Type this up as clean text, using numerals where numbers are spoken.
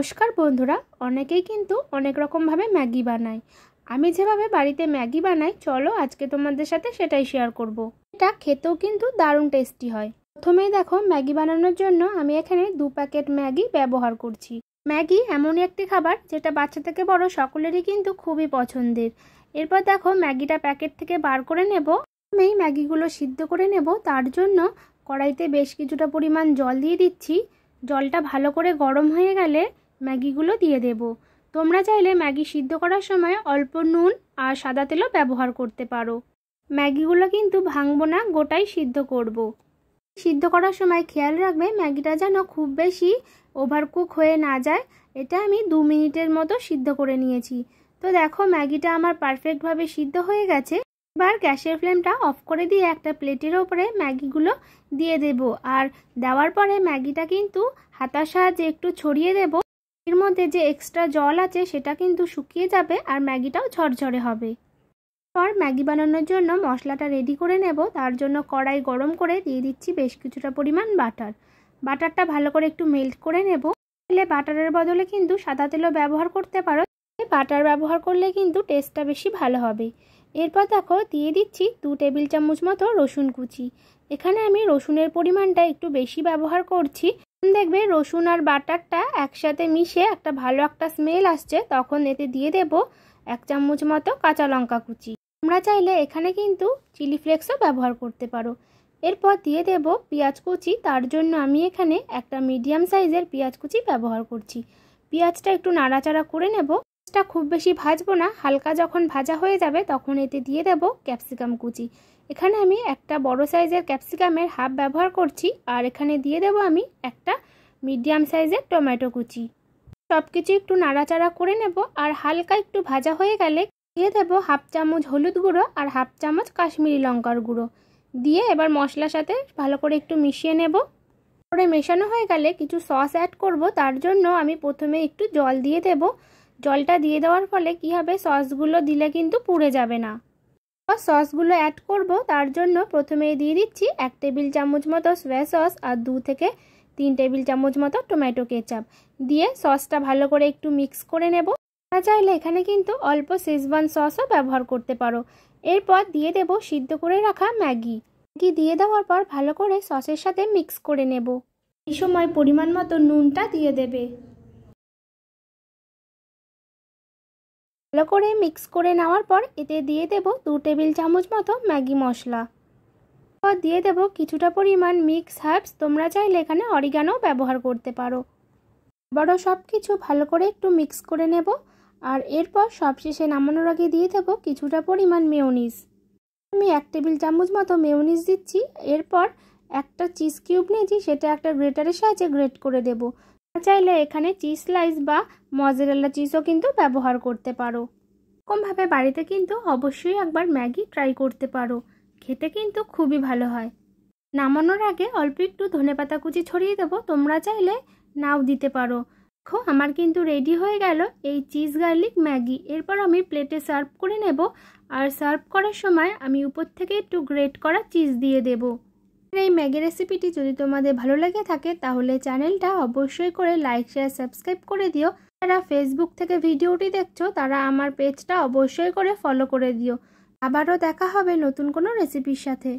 নমস্কার বন্ধুরা, অনেকেই কিন্তু অনেক রকম ভাবে ম্যাগি বানায়। আমি যেভাবে বাড়িতে ম্যাগি বানাই, চলো আজকে তোমাদের সাথে সেটাই শেয়ার করব। এটা খেতেও কিন্তু দারুণ টেস্টি হয়। প্রথমেই দেখো, ম্যাগি বানানোর জন্য আমি এখানে 2 প্যাকেট ম্যাগি ব্যবহার করছি। ম্যাগি এমনই একটি খাবার যেটা বাচ্চা থেকে বড় সকলেরই কিন্তু খুবই পছন্দের। এরপর দেখো, ম্যাগিটা প্যাকেট থেকে বার করে নেব। আমি ম্যাগিগুলো সিদ্ধ করে নেব, তার জন্য কড়াইতে বেশ কিছুটা পরিমাণ জল দিয়ে দিচ্ছি। জলটা ভালো করে গরম হয়ে গেলে ম্যাগিগুলো দিয়ে দেব। তোমরা চাইলে ম্যাগি সিদ্ধ করার সময় অল্প নুন আর সাদা তেলও ব্যবহার করতে পারো। ম্যাগিগুলো কিন্তু ভাঙবো না, গোটাই সিদ্ধ করব। সিদ্ধ করার সময় খেয়াল রাখবে ম্যাগিটা যেন খুব বেশি ওভারকুক হয়ে না যায়। এটা আমি 2 মিনিটের মতো সিদ্ধ করে নিয়েছি। তো দেখো, ম্যাগিটা আমার পারফেক্টভাবে সিদ্ধ হয়ে গেছে। এবার গ্যাসের ফ্লেমটা অফ করে দিয়ে একটা প্লেটের ওপরে ম্যাগিগুলো দিয়ে দেব। আর দেওয়ার পরে ম্যাগিটা কিন্তু হাতার সাহায্যে একটু ছড়িয়ে দেব। এর মধ্যে যে এক্সট্রা জল আছে সেটা কিন্তু শুকিয়ে যাবে আর ম্যাগিটাও ঝরঝরে হবে। পর ম্যাগি বানানোর জন্য মশলাটা রেডি করে নেব। তার জন্য কড়াই গরম করে দিয়ে দিচ্ছি বেশ কিছুটা পরিমাণ বাটার। বাটারটা ভালো করে একটু মেল্ট করে নেব। তাহলে বাটারের বদলে কিন্তু সাদা তেলও ব্যবহার করতে পারো। বাটার ব্যবহার করলে কিন্তু টেস্টটা বেশি ভালো হবে। এরপর দেখো, দিয়ে দিচ্ছি 2 টেবিল চামচ মতো রসুন কুচি। এখানে আমি রসুনের পরিমাণটা একটু বেশি ব্যবহার করছি। দেখবে রসুন আর বাটারটা একসাথে মিশে একটা ভালো একটা স্মেল আসছে, তখন এতে দিয়ে দেব 1 চামচ মতো কাঁচা লঙ্কা কুচি। তোমরা চাইলে এখানে কিন্তু চিলি ফ্লেক্সও ব্যবহার করতে পারো। এরপর দিয়ে দেব পেঁয়াজ কুচি। তার জন্য আমি এখানে একটা মিডিয়াম সাইজের পেঁয়াজ কুচি ব্যবহার করছি। পেঁয়াজটা একটু নাড়াচাড়া করে নেব। পেঁয়াজটা খুব বেশি ভাজবো না, হালকা যখন ভাজা হয়ে যাবে তখন এতে দিয়ে দেব ক্যাপসিকাম কুচি। এখানে আমি একটা বড় সাইজের ক্যাপসিকামের হাফ ব্যবহার করছি। আর এখানে দিয়ে দেব আমি একটা মিডিয়াম সাইজের টমেটো কুচি। সব কিছু একটু নাড়াচাড়া করে নেব। আর হালকা একটু ভাজা হয়ে গেলে দিয়ে দেব 1/2 চামচ হলুদ গুঁড়ো আর 1/2 চামচ কাশ্মীরি লঙ্কার গুঁড়ো দিয়ে এবার মশলার সাথে ভালো করে একটু মিশিয়ে নেব। পরে মেশানো হয়ে গেলে কিছু সস অ্যাড করব। তার জন্য আমি প্রথমে একটু জল দিয়ে দেব। জলটা দিয়ে দেওয়ার ফলে কি হবে, সসগুলো দিলে কিন্তু পুড়ে যাবে না। সসগুলো অ্যাড করব। তার জন্য প্রথমে দিয়ে দিচ্ছি 1 টেবিল চামচ মতো সয়া সস আর 2 থেকে 3 টেবিল চামচ মতো টমেটো কেচাপ দিয়ে সসটা ভালো করে একটু মিক্স করে নেব। চাইলে এখানে কিন্তু অল্প শেজওয়ান সসও ব্যবহার করতে পারো। এরপর দিয়ে দেব সিদ্ধ করে রাখা ম্যাগি দিয়ে দেওয়ার পর ভালো করে সসের সাথে মিক্স করে নেব। এই সময় পরিমাণ মতো নুনটা দিয়ে দেবে। ভালো করে মিক্স করে নেওয়ার পর এতে দিয়ে দেব 2 টেবিল চামচ মতো ম্যাগি মশলা। এরপর দিয়ে দেব কিছুটা পরিমাণ মিক্স হার্বস। তোমরা চাইলে এখানে অরিগানো ব্যবহার করতে পারো। আবারও সব কিছু ভালো করে একটু মিক্স করে নেব। আর এরপর সবশেষে নামানোর আগে দিয়ে দেব কিছুটা পরিমাণ মেয়োনিজ। আমি 1 টেবিল চামচ মতো মেয়োনিজ দিচ্ছি। এরপর একটা চিজ কিউব নিয়েছি, সেটা একটা গ্রেটারের সাহায্যে গ্রেট করে দেব। চাইলে এখানে চিজ স্লাইস বা মজারেলা চিজও কিন্তু ব্যবহার করতে পারো। এরকমভাবে বাড়িতে কিন্তু অবশ্যই একবার ম্যাগি ট্রাই করতে পারো। খেতে কিন্তু খুবই ভালো হয়। নামানোর আগে অল্প একটু ধনেপাতা কুচি ছড়িয়ে দেবো। তোমরা চাইলে নাও দিতে পারো। দেখো, আমার কিন্তু রেডি হয়ে গেল এই চিজ গার্লিক ম্যাগি। এরপর আমি প্লেটে সার্ভ করে নেব। আর সার্ভ করার সময় আমি উপর থেকে একটু গ্রেট করা চিজ দিয়ে দেব। এই ম্যাগি রেসিপিটি যদি তোমাদের ভালো লেগে থাকে তাহলে চ্যানেলটা অবশ্যই করে লাইক শেয়ার সাবস্ক্রাইব করে দিও। যারা ফেসবুক থেকে ভিডিওটি দেখছো তারা আমার পেজটা অবশ্যই করে ফলো করে দিও। আবারও দেখা হবে নতুন কোনো রেসিপির সাথে।